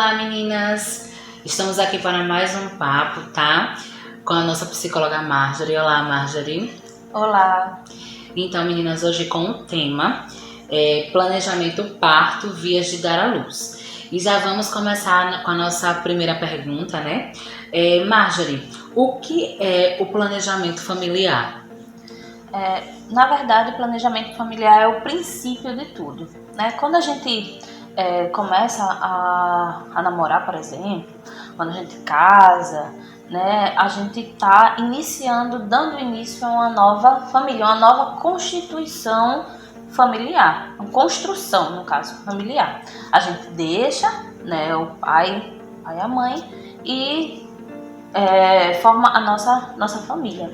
Olá, meninas! Estamos aqui para mais um papo, tá? Com a nossa psicóloga Marjorie. Olá, Marjorie. Olá! Então, meninas, hoje com o tema planejamento parto, vias de dar à luz. E já vamos começar com a nossa primeira pergunta, né? Marjorie, o que é o planejamento familiar? Na verdade, o planejamento familiar é o princípio de tudo, né? Quando a gente começa a namorar, por exemplo, quando a gente casa, né, a gente está dando início a uma nova família, uma nova constituição familiar, uma construção, no caso, familiar. A gente deixa, né, o pai e a mãe e forma a nossa família.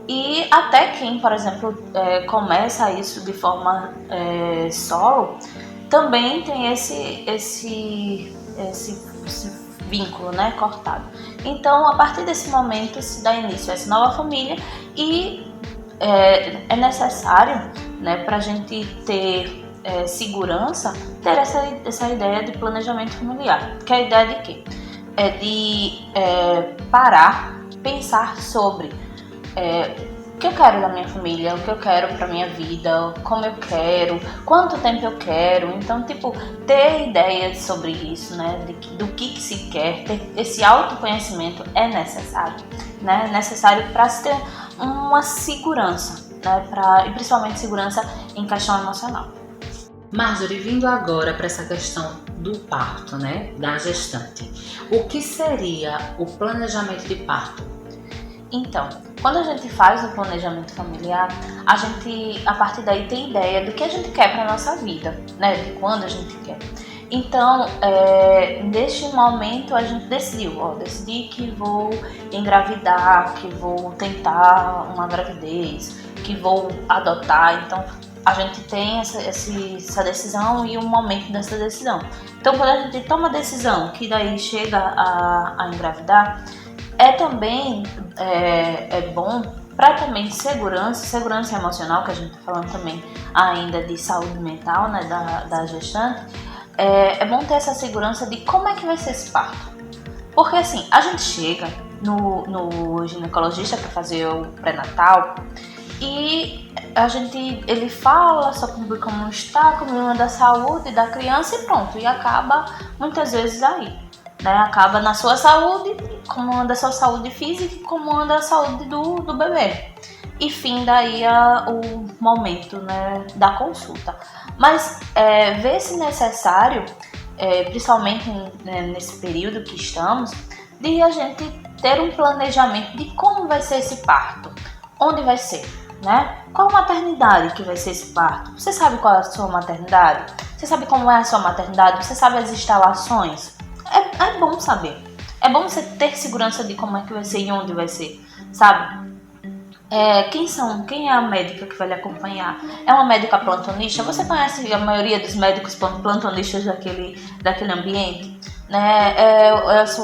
E até quem, por exemplo, começa isso de forma solo, também tem esse vínculo, né, cortado. Então, a partir desse momento, se dá início a essa nova família e é necessário, né, para a gente ter segurança, ter essa ideia de planejamento familiar. Que é a ideia de quê? É de parar, pensar sobre o que eu quero da minha família, o que eu quero pra minha vida, como eu quero, quanto tempo eu quero. Então, ter ideias sobre isso, né? Do que se quer, ter esse autoconhecimento é necessário, né? Necessário para se ter uma segurança, né? E principalmente segurança em questão emocional. Marjorie, vindo agora para essa questão do parto, né? Da gestante. O que seria o planejamento de parto? Então, quando a gente faz o planejamento familiar, a gente, a partir daí, tem ideia do que a gente quer para a nossa vida, né? De quando a gente quer. Então, neste momento, a gente decidi que vou engravidar, que vou tentar uma gravidez, que vou adotar. Então, a gente tem essa decisão e o momento dessa decisão. Então, quando a gente toma a decisão, que daí chega a engravidar, também bom para também segurança emocional, que a gente está falando também ainda de saúde mental, né, da gestante. É bom ter essa segurança de como é que vai ser esse parto. Porque assim, a gente chega no ginecologista para fazer o pré-natal e ele fala sobre como está, como anda a saúde da criança e pronto, e acaba muitas vezes aí. Né, acaba na sua saúde, como anda a sua saúde física e como anda a saúde do bebê. E fim daí o momento, né, da consulta. Mas vê-se necessário, principalmente nesse período que estamos, de a gente ter um planejamento de como vai ser esse parto, onde vai ser, né? Qual maternidade que vai ser esse parto? Você sabe qual é a sua maternidade? Você sabe como é a sua maternidade? Você sabe as instalações? É bom saber. É bom você ter segurança de como é que vai ser e onde vai ser, sabe? Quem é a médica que vai lhe acompanhar? É uma médica plantonista? Você conhece a maioria dos médicos plantonistas daquele ambiente? Né? É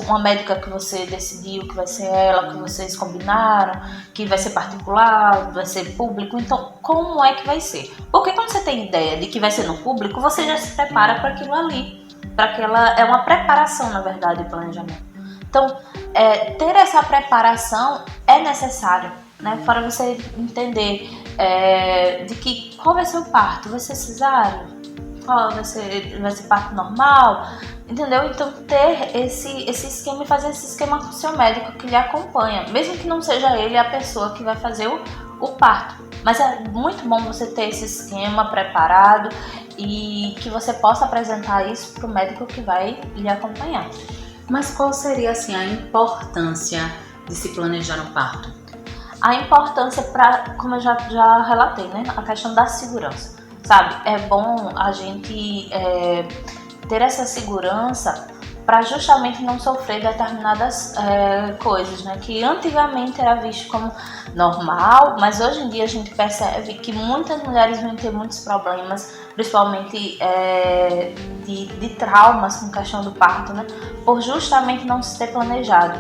uma médica que você decidiu que vai ser ela, que vocês combinaram, que vai ser particular, vai ser público. Então, como é que vai ser? Porque quando você tem ideia de que vai ser no público, você já se prepara para aquilo ali. É uma preparação, na verdade, o planejamento. Então, ter essa preparação é necessário, né, para você entender de que qual vai ser o parto, vai ser cesáreo, qual vai ser parto normal, entendeu? Então, ter esse esquema e fazer esse esquema com o seu médico que lhe acompanha, mesmo que não seja ele a pessoa que vai fazer o parto. Mas é muito bom você ter esse esquema preparado e que você possa apresentar isso para o médico que vai lhe acompanhar. Mas qual seria, assim, a importância de se planejar no parto? A importância como eu já relatei, né? A questão da segurança, sabe? É bom a gente ter essa segurança para justamente não sofrer determinadas coisas, né? Que antigamente era visto como normal, mas hoje em dia a gente percebe que muitas mulheres vão ter muitos problemas, principalmente de traumas com questão do parto, né? Por justamente não se ter planejado.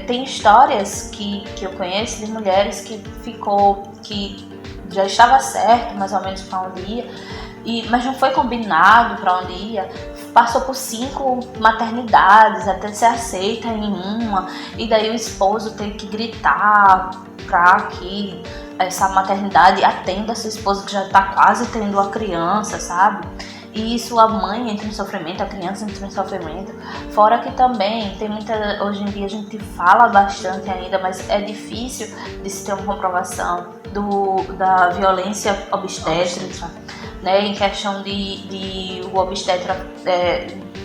Tem histórias que eu conheço de mulheres que já estava certo mais ou menos para onde ia, mas não foi combinado para onde ia. Passou por 5 maternidades até ser aceita em uma, e daí o esposo teve que gritar para que essa maternidade atenda seu esposo que já está quase tendo a criança, sabe? E isso, a mãe entra em sofrimento, a criança entra em sofrimento. Fora que também tem muita, hoje em dia a gente fala bastante ainda, mas é difícil de se ter uma comprovação da violência obstétrica, né? Em questão de o obstetra,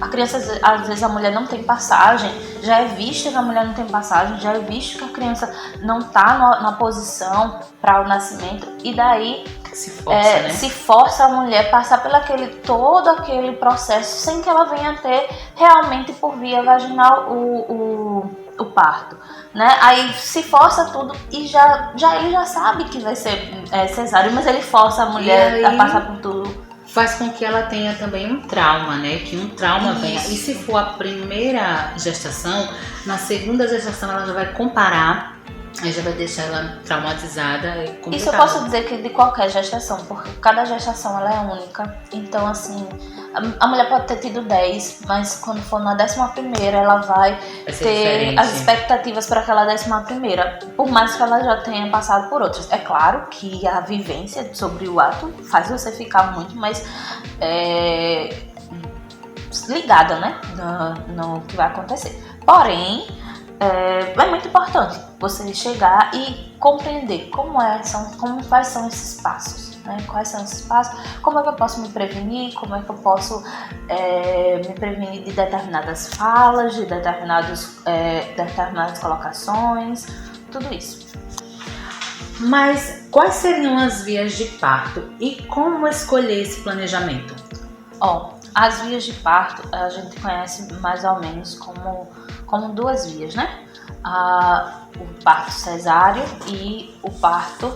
a criança, às vezes a mulher não tem passagem, já é visto que a mulher não tem passagem, já é visto que a criança não está na posição para o nascimento, e daí se força a mulher a passar todo aquele processo sem que ela venha ter realmente por via vaginal o parto, né? Aí se força tudo e ele já sabe que vai ser cesáreo, mas ele força a mulher a passar por tudo. Faz com que ela tenha também um trauma, né? Que um trauma venha. E se for a primeira gestação, na segunda gestação ela já vai comparar, aí já vai deixar ela traumatizada. Isso eu posso dizer que de qualquer gestação, porque cada gestação ela é única. Então, assim, a mulher pode ter tido 10, mas quando for na 11ª, ela vai ter diferente. As expectativas para aquela 11ª, por mais que ela já tenha passado por outras. É claro que a vivência sobre o ato faz você ficar muito mais ligada, né, no que vai acontecer. Porém, é muito importante você chegar e compreender quais são esses passos, né? Quais são esses passos, como é que eu posso me prevenir, como é que eu posso me prevenir de determinadas falas, de determinadas colocações, tudo isso. Mas quais seriam as vias de parto e como escolher esse planejamento? As vias de parto a gente conhece mais ou menos como 2 vias, né? O parto cesáreo e o parto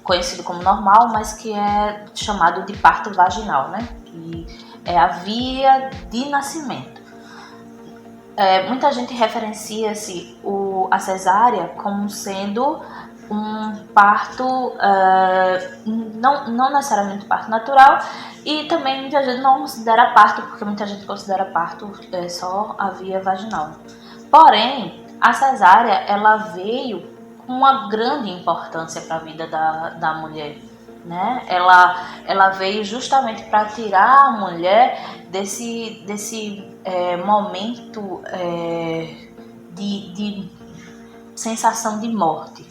conhecido como normal, mas que é chamado de parto vaginal, né? Que é a via de nascimento. Muita gente referencia-se a cesárea como sendo um parto, não necessariamente parto natural, e também muita gente não considera parto, porque muita gente considera parto só a via vaginal. Porém, a cesárea ela veio com uma grande importância para a vida da mulher, né? Ela veio justamente para tirar a mulher desse momento de sensação de morte,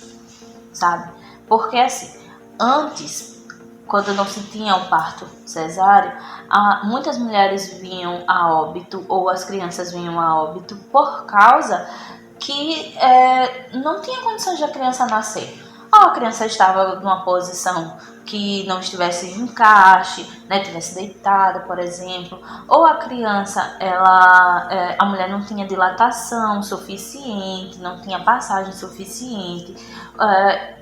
sabe? Porque assim, antes, quando não se tinha um parto cesáreo, muitas mulheres vinham a óbito, ou as crianças vinham a óbito, por causa que não tinha condições de a criança nascer. Ou a criança estava numa posição que não estivesse em encaixe, né, estivesse deitada, por exemplo, ou a criança, a mulher não tinha dilatação suficiente, não tinha passagem suficiente,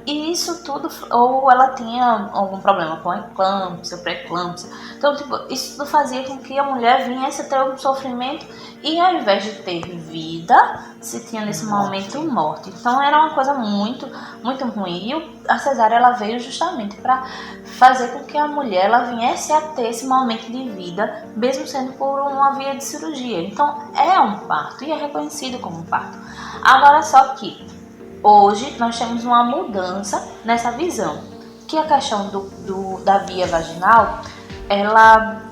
e isso tudo, ou ela tinha algum problema com eclâmpsia, pré-eclâmpsia. Então, isso tudo fazia com que a mulher viesse a ter um sofrimento e, ao invés de ter vida, se tinha nesse momento morte. Então, era uma coisa muito, muito ruim. E a cesárea ela veio justamente para fazer com que a mulher ela viesse a ter esse momento de vida, mesmo sendo por uma via de cirurgia. Então, é um parto e é reconhecido como um parto. Agora, só que hoje nós temos uma mudança nessa visão, que a questão da via vaginal, ela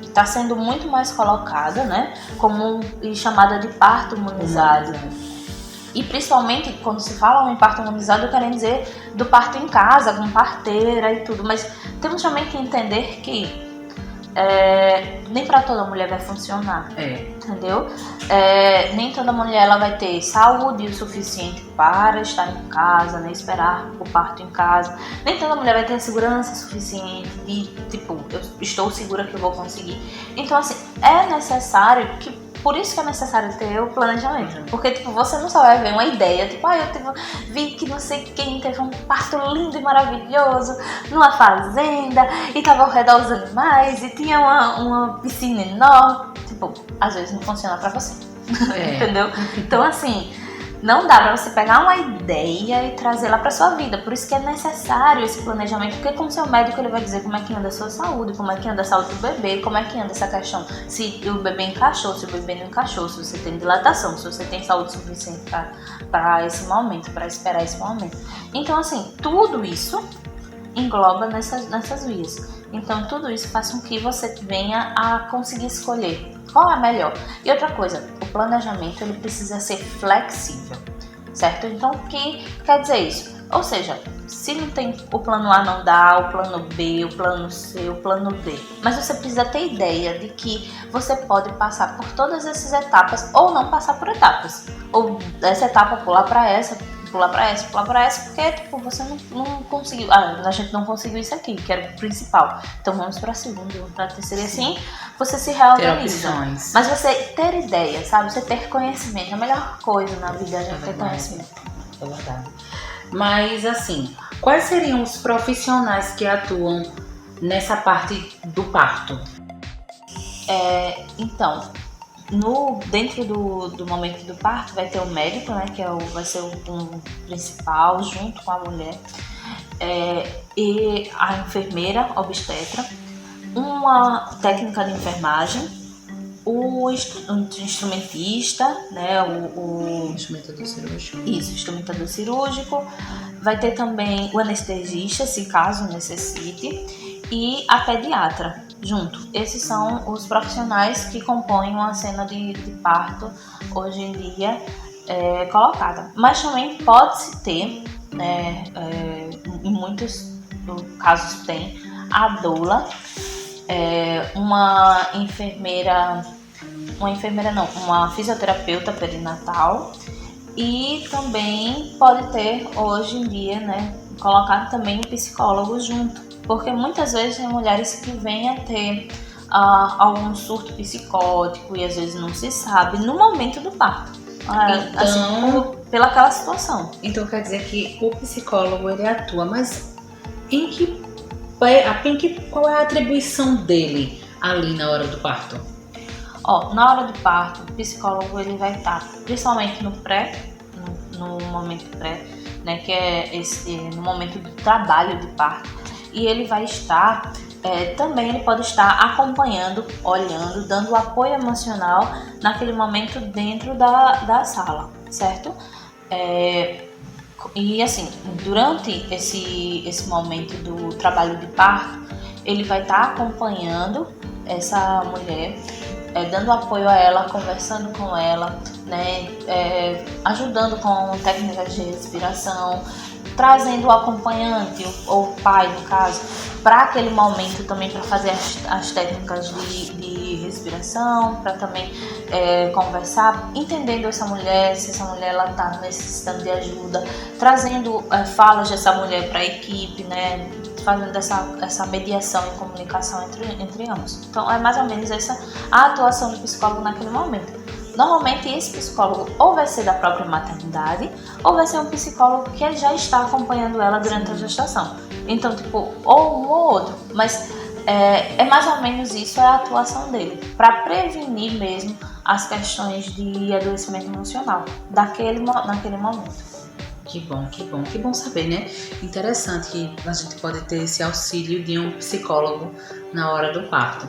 está sendo muito mais colocada, né, como chamada de parto humanizado. E principalmente quando se fala em parto humanizado, querem dizer do parto em casa, com parteira e tudo. Mas temos também que entender que nem para toda mulher vai funcionar, entendeu? Nem toda mulher ela vai ter saúde o suficiente para estar em casa, né, esperar o parto em casa. Nem toda mulher vai ter segurança suficiente de, eu estou segura que eu vou conseguir. Então, assim, é necessário que... Por isso que é necessário ter o planejamento. Porque, você não só vai ver uma ideia, eu vi que não sei quem teve um parto lindo e maravilhoso numa fazenda e tava ao redor dos animais e tinha uma piscina enorme. Às vezes não funciona pra você. Entendeu? Então, assim, Não dá pra você pegar uma ideia e trazê-la pra sua vida. Por isso que é necessário esse planejamento, porque como seu médico ele vai dizer como é que anda a sua saúde, como é que anda a saúde do bebê, como é que anda essa questão, se o bebê encaixou, se o bebê não encaixou, se você tem dilatação, se você tem saúde suficiente para esse momento, para esperar esse momento. Então assim, tudo isso engloba nessas vias. Então tudo isso faz com que você venha a conseguir escolher qual é a melhor. E outra coisa, o planejamento ele precisa ser flexível, certo? Então o que quer dizer isso? Ou seja, se não tem o plano A não dá, o plano B, o plano C, o plano D, mas você precisa ter ideia de que você pode passar por todas essas etapas ou não passar por etapas. Ou essa etapa pular para essa, porque tipo, você não conseguiu, a gente não conseguiu isso aqui, que era o principal, então vamos para a segunda, vamos para a terceira, e assim você se reorganiza. Mas você ter ideia, sabe, você ter conhecimento, a melhor coisa na vida é ter conhecimento. É verdade. Mas assim, quais seriam os profissionais que atuam nessa parte do parto? Então, dentro do momento do parto vai ter o médico, né, que vai ser o principal, junto com a mulher, e a enfermeira obstetra, uma técnica de enfermagem, o instrumentista, né, o instrumentador cirúrgico. Isso, instrumentador cirúrgico. Vai ter também o anestesista, se caso necessite, e a pediatra junto. Esses são os profissionais que compõem uma cena de parto hoje em dia colocada. Mas também pode-se ter, né, em muitos casos tem, a doula, uma fisioterapeuta perinatal, e também pode ter hoje em dia, né, colocado também o psicólogo junto, porque muitas vezes tem mulheres que vêm a ter algum surto psicótico e às vezes não se sabe no momento do parto, Então, assim, pelaquela situação. Então quer dizer que o psicólogo ele atua, mas qual é a atribuição dele ali na hora do parto? Na hora do parto, o psicólogo ele vai estar principalmente no momento pré, né, que é no momento do trabalho de parto, e ele vai estar, também ele pode estar acompanhando, olhando, dando apoio emocional naquele momento dentro da sala, certo? E assim, durante esse momento do trabalho de parto, ele vai estar acompanhando essa mulher, dando apoio a ela, conversando com ela, né, ajudando com técnicas de respiração, trazendo o acompanhante, ou o pai no caso, para aquele momento também para fazer as técnicas de respiração, para também conversar, entendendo essa mulher, se essa mulher está necessitando de ajuda, trazendo falas dessa mulher para a equipe, né, fazendo essa mediação e comunicação entre ambos. Então é mais ou menos essa a atuação do psicólogo naquele momento. Normalmente esse psicólogo ou vai ser da própria maternidade ou vai ser um psicólogo que já está acompanhando ela durante a gestação. Então, tipo, ou um ou outro, mas é mais ou menos isso a atuação dele, para prevenir mesmo as questões de adoecimento emocional naquele momento. Que bom saber, né? Interessante que a gente pode ter esse auxílio de um psicólogo na hora do parto.